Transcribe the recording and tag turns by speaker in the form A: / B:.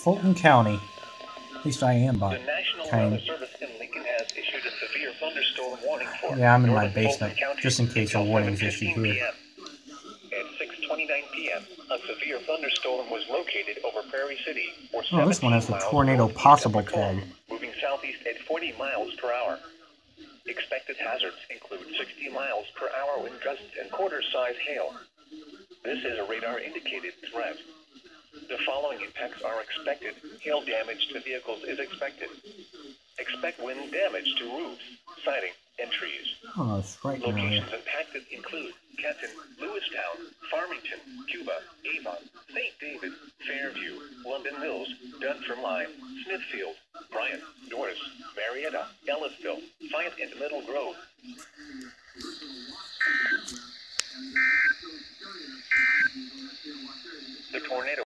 A: Fulton County. At least I am by
B: The National
A: kind.
B: Weather Service in Lincoln has issued a severe thunderstorm warning for
A: Yeah, I'm in my
B: northern
A: basement,
B: Fulton County
A: just in case a
B: until
A: warning's issued
B: 7:15
A: here.
B: p.m. At 6:29 p.m., a severe thunderstorm was located over Prairie City, or 17
A: Oh, this one has the
B: miles
A: tornado
B: northeast
A: possible
B: of Macomb,
A: tag.
B: moving southeast at 40 miles per hour. Expected hazards include 60 miles per hour wind gusts and quarter-size hail. This is a radar-indicated threat. The following impacts are expected. Hail damage to vehicles is expected. Expect wind damage to roofs, siding, and trees.
A: Oh, it's right now.
B: Locations impacted include Kenton, Lewistown, Farmington, Cuba, Avon, St. David, Fairview, London Mills, Dunford Line, Smithfield, Bryant, Norris, Marietta, Ellisville, Fayette, and Middle Grove. The tornado